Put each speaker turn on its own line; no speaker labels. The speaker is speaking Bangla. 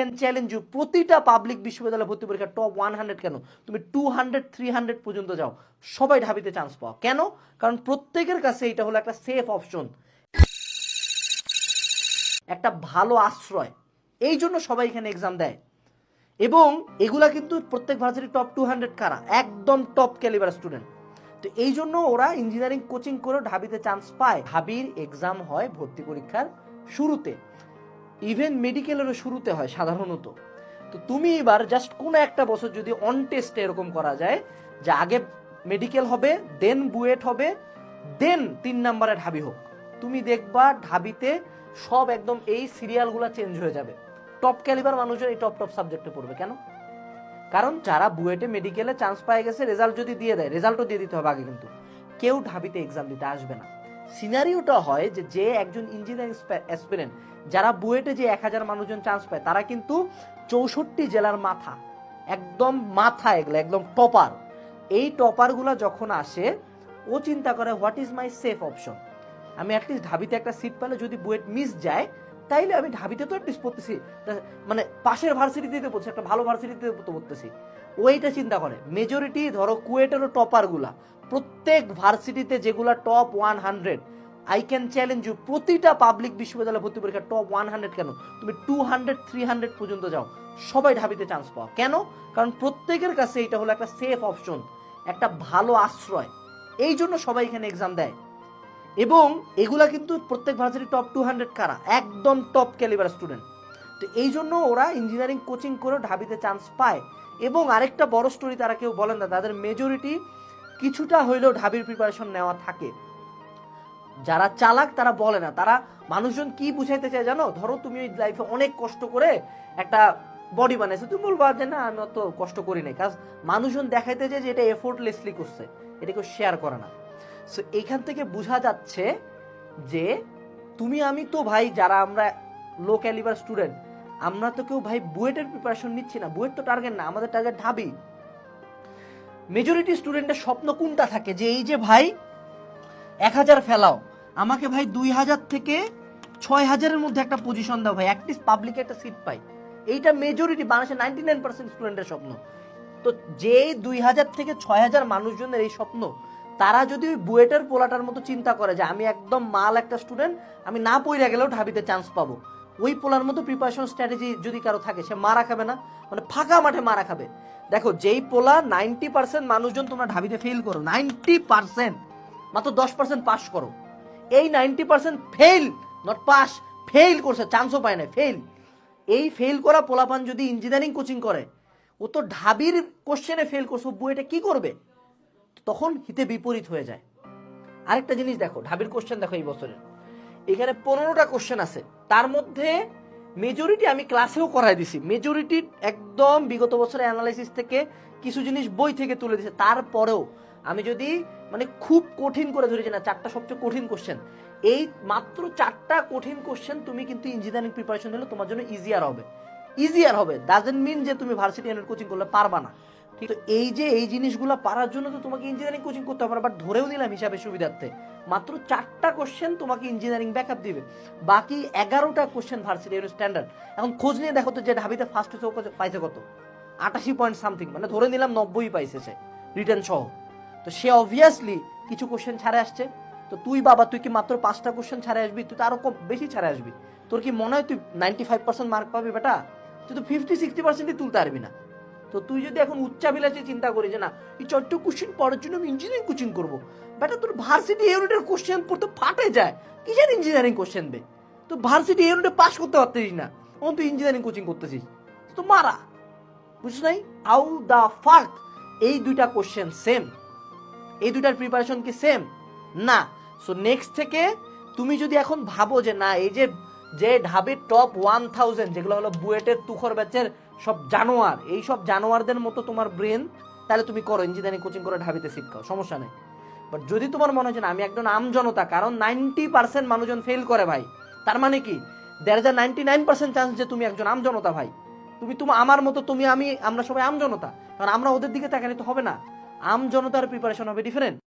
ক্যান চ্যালেঞ্জ ইউ, প্রতিটা পাবলিক বিশ্ববিদ্যালয় ভর্তি পরীক্ষা টপ 100 কেন, তুমি 200 300 পর্যন্ত যাও, সবাই ঢাবিতে চান্স পাও। কেন? কারণ প্রত্যেকের কাছে এটা হলো একটা সেফ অপশন, একটা ভালো আশ্রয়। এই জন্য সবাই এখানে এক্সাম দেয়। এবং এগুলা কিন্তু প্রত্যেক ভার্সিটি টপ 200 কারা, একদম টপ ক্যালিবার স্টুডেন্ট। তো এই জন্য ওরা ইঞ্জিনিয়ারিং কোচিং করে ঢাবিতে চান্স পায়। ঢাবির এক্সাম হয় ভর্তি পরীক্ষার শুরুতে, ইভেন মেডিকেলেরও শুরুতে হয় সাধারণত। তো তুমি এবার জাস্ট কোনো একটা বছর যদি অন টেস্টে এরকম করা যায় যে আগে মেডিকেল হবে, দেন বুয়েট হবে, দেন 3 নম্বরে ঢাবি হোক, তুমি দেখবা ঢাবিতে সব একদম এই সিরিয়ালগুলো চেঞ্জ হয়ে যাবে। টপ ক্যালিবার মানুষজন এই টপ টপ সাবজেক্টে পড়বে। কেন? কারণ যারা বুয়েটে মেডিকেলে চান্স পায় গেছে, রেজাল্ট যদি দিয়ে দেয়, রেজাল্টও দিয়ে দিতে হবে আগে, কিন্তু কেউ ঢাবিতে এক্সাম দিতে আসবে না। সিনারিওটা হয় যে একজন ইঞ্জিনিয়ারিং অ্যাসপিরেন্ট যারা বুয়েটে যে 1000 মানুষজন চান্স পায়, তারা কিন্তু 64 জেলার মাথা, একদম মাথা, এগুলো একদম টপার। এই টপারগুলা যখন আসে, ও চিন্তা করে what is my safe option, আমি অ্যাটলিস্ট ঢাবিতে একটা সিট পেলে যদি বুয়েট মিস যায়, তাইলে আমি ঢাবিতে তো অ্যাটলিস্ট পড়তেছি, মানে পাশের ভার্সিটিতে পড়ছি, একটা ভালো ভার্সিটিতে তো পড়তেছি। ওইটা চিন্তা করে মেজরিটি। ধরো কুয়েটেরও টপারগুলা, প্রত্যেক ভার্সিটিতে যেগুলা top 100, I can challenge you, প্রতিটা পাবলিক বিশ্ববিদ্যালয় ভর্তি পরীক্ষা টপ 100 কেন, তুমি 200 300 পর্যন্ত যাও, সবাই ঢাবিতে চান্স পাও। কেন? কারণ প্রত্যেকের কাছে এটা হলো একটা সেফ অপশন, একটা ভালো আশ্রয়। এই জন্য সবাই এখানে এক্সাম দেয়। এবং এগুলা কিন্তু প্রত্যেক ভার্সিটি টপ 200 কারা, একদম টপ ক্যালিবার স্টুডেন্ট। তো এই জন্য ওরা ইঞ্জিনিয়ারিং কোচিং করে ঢাবিতে চান্স পায়। এবং আরেকটা বড় স্টোরি তারা কেউ বলেন না, তাদের মেজরিটি কিছুটা হইলেও ঢাবির প্রিপারেশন নেওয়া থাকে। যারা চালাক তারা বলে না, তারা মানুষজন কি বুঝাইতে চায় জানো? ধরো তুমি ওই লাইফে অনেক কষ্ট করে একটা বডি বানাইছো, তুমি বলবা যে না আমি অত কষ্ট করি নাই, কারণ মানুষজন দেখাইতে চায় যে এটা এফোর্টলেসলি করছে, এটা কেউ শেয়ার করে না। সো এইখান থেকে বোঝা যাচ্ছে যে তুমি আমি তো ভাই, যারা আমরা লো ক্যালিবার স্টুডেন্ট, আমরা তো কেউ ভাই বুয়েটের প্রিপারেশন নিচ্ছি না। বুয়েট তো টার্গেট না, আমাদের টার্গেট ঢাবি। মেজরিটি স্টুডেন্টের স্বপ্ন কোনটা থাকে, যে এই যে ভাই 1000 ফেলাও, আমাকে ভাই 2000 থেকে 6000-এর মধ্যে একটা পজিশন দাও ভাই, অ্যাটলিস্ট পাবলিকে একটা সিট পাই। এইটা মেজরিটি বাংলাদেশের 99% স্টুডেন্টের স্বপ্ন। তো যে 2000 থেকে 6000 মানুষজনের এই স্বপ্ন, তারা যদি ওই বুয়েটের পোলাটার মতো চিন্তা করে যে আমি একদম মাল একটা স্টুডেন্ট, আমি না পড়ে গেলেও ঢাবিতে চান্স পাবো, ওই পোলার মতো প্রিপারেশন স্ট্র্যাটেজি যদি কারো থাকে, সে মারা খাবে না, মানে ফাঁকা মাঠে মারা খাবে। দেখো যেই পোলা 90% মানুষজন তোমরা ঢাবিতে ফেল করো, 90%, মাত্র 10% পাস করো। এই 90% ফেল, নট পাস, ফেল করছে, চান্সও পায় না, ফেল। এই ফেল করা পোলাপান যদি ইঞ্জিনিয়ারিং কোচিং করে, ও তো ঢাবির কোশ্চেনে ফেল করছে, বুয়েটে কি করবে? তখন হিতে বিপরীত হয়ে যায়। আরেকটা জিনিস দেখো, ঢাবির কোশ্চেন দেখো, এই বছরের এখানে 15টা কোশ্চেন আছে, তার মধ্যে মেজরিটি আমি ক্লাসেও করাই দিছি, মেজরিটি একদম বিগত বছরের অ্যানালাইসিস থেকে কিছু জিনিস বই থেকে তুলে দিছে। তারপরেও আমি যদি মানে খুব কঠিন করে ধরেছি না, 4টা সবচেয়ে কঠিন কোশ্চেন, এই মাত্র 4টা কঠিন কোশ্চেন তুমি কিন্তু ইঞ্জিনিয়ারিং প্রিপারেশন নিলে তোমার জন্য ইজিয়ার হবে। ইজিয়ার হবে ডাজন্ট মিন যে তুমি ভার্সিটি কোচিং করলে পারবা না, ঠিক? তো এই যে এই জিনিসগুলো পারার জন্য তো তোমাকে ইঞ্জিনিয়ারিং কোচিং করতে হবে। বাট ধরেও নিলাম হিসাবে সুবিধার্থে মাত্র 4টা কোশ্চেন তোমাকে ইঞ্জিনিয়ারিং ব্যাকআপ দিবে, বাকি 11টা কোশ্চেন ভার্সিটি স্ট্যান্ডার্ড। এখন খোঁজ নিয়ে দেখো তো যে ঢাবিতে ফার্স্ট হয়েছে পাইছে কত, 88 পয়েন্ট সামথিং, মানে ধরে নিলাম 90 পাইছে সে রিটার্ন সহ। তো সে অবভিয়াসলি কিছু কোশ্চেন ছাড়ে আসছে। তো তুই বাবা, তুই কি মাত্র 5টা কোশ্চেন ছাড়ে আসবি? তুই তো আরো কম বেশি ছাড়ে আসবি। তোর কি মনে হয় তুই 95% মার্ক পাবি? বেটা তুই তো 50-60%ই তুলতে পারবি না। তো তুই যদি এখন উচ্চাবিলাসী চিন্তা করি যে না এই 4টা কোশ্চেন পড়ার জন্য আমি ইঞ্জিনিয়ারিং কোচিং করবো, বেটা তোর ভার্সিটি ইউনিটের কোশ্চেন পড়তে ফাটে যায়, কিসের ইঞ্জিনিয়ারিং কোশ্চেন বে? তো ভার্সিটি ইউনিটে পাস করতে পারতেছিস না, তখন তুই ইঞ্জিনিয়ারিং কোচিং করতেছিস, তো মারা। বুঝছ নাই? হাউ দা ফাক এই দুইটা কোশ্চেন সেম? এই দুইটার প্রিপারেশন কি সেম? না। সো নেক্সট থেকে তুমি যদি এখন ভাবো যে না এই যে ঢাবির টপ 1000 যেগুলো হলো বুয়েটের তুখর ব্যাচের সব জানোয়ার, এই সব জানোয়ারদের মতো তোমার ব্রেন, তাহলে তুমি করো ইঞ্জিনিয়ারিং কোচিং করে ঢাবিতে সিট খাও, সমস্যা নেই। বাট যদি তোমার মনে হয় যে আমি একজন আমজনতা, কারণ 90% মানুষজন ফেল করে ভাই, তার মানে কি দেয়ার ইজ আ 99% চান্স যে তুমি একজন আমজনতা ভাই। তুমি আমার মতো, তুমি আমি, আমরা সবাই আমজনতা, কারণ আমরা ওদের দিকে তাকালে তো হবে না। আমজনতার প্রিপারেশন হবে ডিফারেন্ট।